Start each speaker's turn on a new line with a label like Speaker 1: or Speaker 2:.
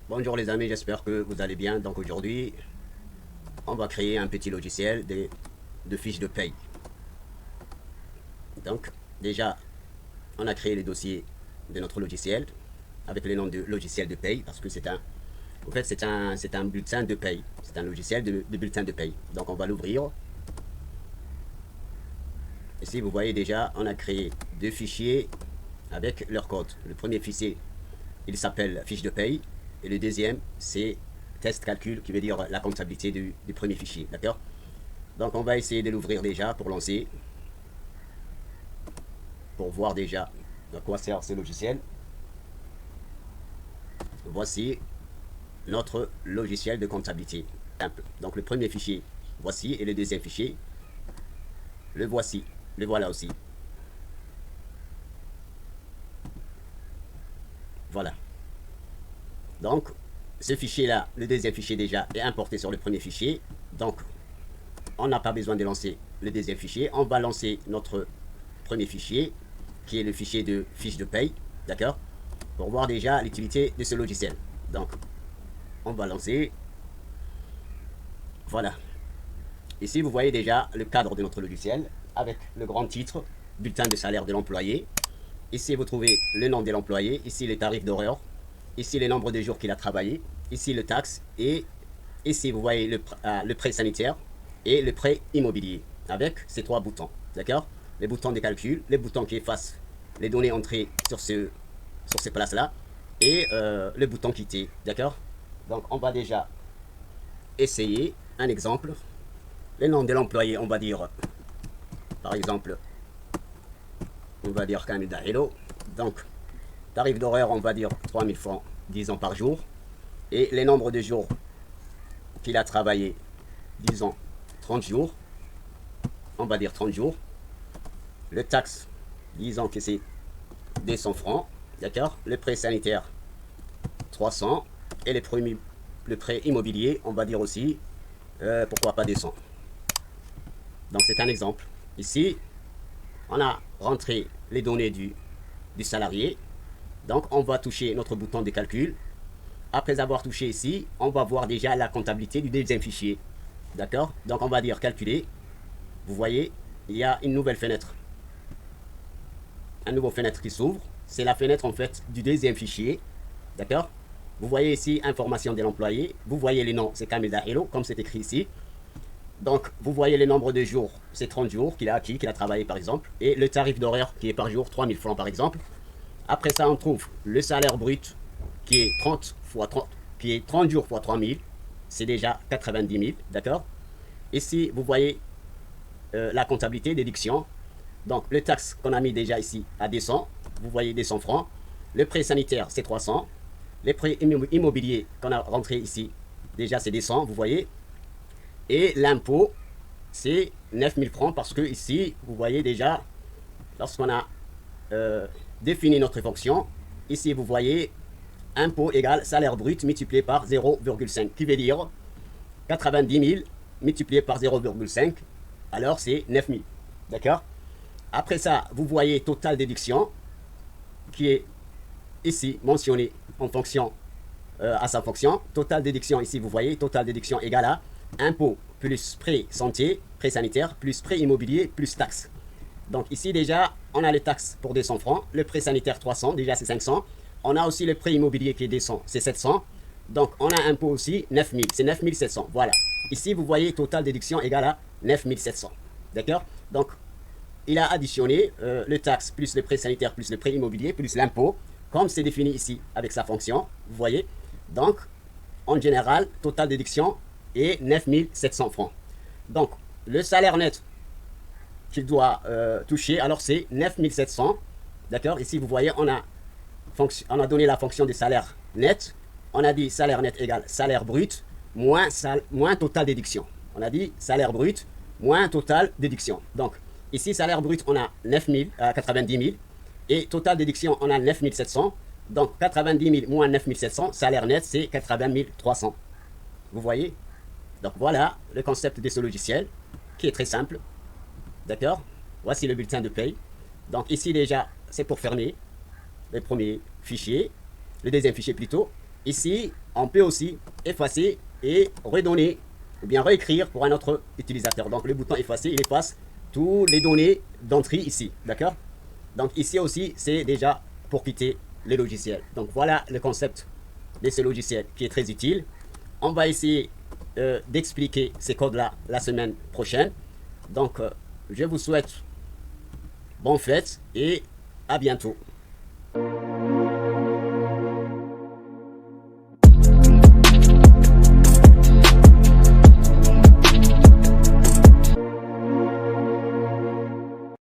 Speaker 1: Bonjour les amis, j'espère que vous allez bien. Donc aujourd'hui, on va créer un petit logiciel de fiches de paye. Donc déjà, on a créé le dossier de notre logiciel avec le nom de logiciel de paye parce que c'est un bulletin de paye. C'est un logiciel de bulletin de paye. Donc on va l'ouvrir. Ici, vous voyez déjà, on a créé deux fichiers avec leur code. Le premier fichier, il s'appelle fiche de paye. Et le deuxième, c'est test calcul, qui veut dire la comptabilité du premier fichier. D'accord? Donc on va essayer de l'ouvrir déjà pour lancer. Pour voir déjà à quoi sert ce logiciel. Voici notre logiciel de comptabilité. Donc le premier fichier, voici, et le deuxième fichier, le voici. Le voilà aussi. Voilà. Donc, ce fichier-là, le deuxième fichier déjà, est importé sur le premier fichier. Donc, on n'a pas besoin de lancer le deuxième fichier. On va lancer notre premier fichier, qui est le fichier de fiche de paye. D'accord? Pour voir déjà l'utilité de ce logiciel. Donc, on va lancer. Voilà. Ici, vous voyez déjà le cadre de notre logiciel avec le grand titre, bulletin de salaire de l'employé. Ici, vous trouvez le nom de l'employé. Ici, les tarifs d'horaire. Ici, le nombre de jours qu'il a travaillé. Ici, le taxe. Et ici, vous voyez le prêt sanitaire et le prêt immobilier avec ces trois boutons. D'accord? Les boutons de calcul, les boutons qui effacent les données entrées sur ces places-là et le bouton quitter. D'accord? Donc, on va déjà essayer un exemple. Le nom de l'employé, on va dire, par exemple, on va dire Kamil Dahilo. Donc, tarif d'horaire, on va dire 3000 francs, disons, par jour. Et les nombres de jours qu'il a travaillé, disons, 30 jours. On va dire 30 jours. Le taxe, disons que c'est 200 francs. D'accord? Le prêt sanitaire, 300. Et le prêt immobilier, on va dire aussi, pourquoi pas 200. Donc, c'est un exemple. Ici, on a rentré les données du salarié. Donc, on va toucher notre bouton de calcul. Après avoir touché ici, on va voir déjà la comptabilité du deuxième fichier. D'accord? Donc, on va dire calculer. Vous voyez, il y a une nouvelle fenêtre. Un nouveau fenêtre qui s'ouvre. C'est la fenêtre, en fait, du deuxième fichier. D'accord? Vous voyez ici, information de l'employé. Vous voyez les noms, c'est Kamil Dahilo, comme c'est écrit ici. Donc, vous voyez le nombre de jours, c'est 30 jours qu'il a acquis, qu'il a travaillé par exemple. Et le tarif d'horaire qui est par jour, 3000 francs par exemple. Après ça, on trouve le salaire brut qui est 30 fois 30, qui est 30 jours fois 3000. C'est déjà 90 000, d'accord? Ici, vous voyez la comptabilité, déduction. Donc, le taxe qu'on a mis déjà ici à 200, vous voyez 200 francs. Le prêt sanitaire, c'est 300. Les prêts immobiliers qu'on a rentré ici, déjà c'est 200, vous voyez. Et l'impôt, c'est 9000 francs parce que ici, vous voyez déjà, lorsqu'on a défini notre fonction, ici vous voyez impôt égale salaire brut multiplié par 0,5, qui veut dire 90 000 multiplié par 0,5, alors c'est 9000. D'accord? Après ça, vous voyez total déduction, qui est ici mentionné en fonction à sa fonction. Total déduction, ici vous voyez, total déduction égale à impôt plus prêt santé, prêt sanitaire, plus prêt immobilier, plus taxe. Donc ici déjà, on a les taxes pour 200 francs, le prêt sanitaire 300, déjà c'est 500. On a aussi le prêt immobilier qui est 200, c'est 700. Donc on a impôt aussi 9000, c'est 9700. Voilà. Ici vous voyez total déduction égale à 9700. D'accord? Donc il a additionné le taxe plus le prêt sanitaire plus le prêt immobilier plus l'impôt, comme c'est défini ici avec sa fonction. Vous voyez? Donc en général, total déduction est 9700 francs. Donc le salaire net qu'il doit toucher, alors c'est 9700. D'accord? Ici, vous voyez, on a donné la fonction du salaire net. On a dit salaire net égale salaire brut moins total déduction. On a dit salaire brut moins total déduction. Donc, ici, salaire brut, on a 90 000. Et total déduction, on a 9700. Donc, 90 000 moins 9700, salaire net, c'est 80 300. Vous voyez? Donc, voilà le concept de ce logiciel qui est très simple. D'accord? Voici le bulletin de paye. Donc ici déjà, c'est pour fermer le premier fichier, le deuxième fichier plutôt. Ici, on peut aussi effacer et redonner ou bien réécrire pour un autre utilisateur. Donc le bouton effacer, il efface tous les données d'entrée ici, d'accord? Donc ici aussi, c'est déjà pour quitter le logiciel. Donc voilà le concept de ce logiciel qui est très utile. On va essayer d'expliquer ces codes-là la semaine prochaine. Donc je vous souhaite bonne fête et à bientôt.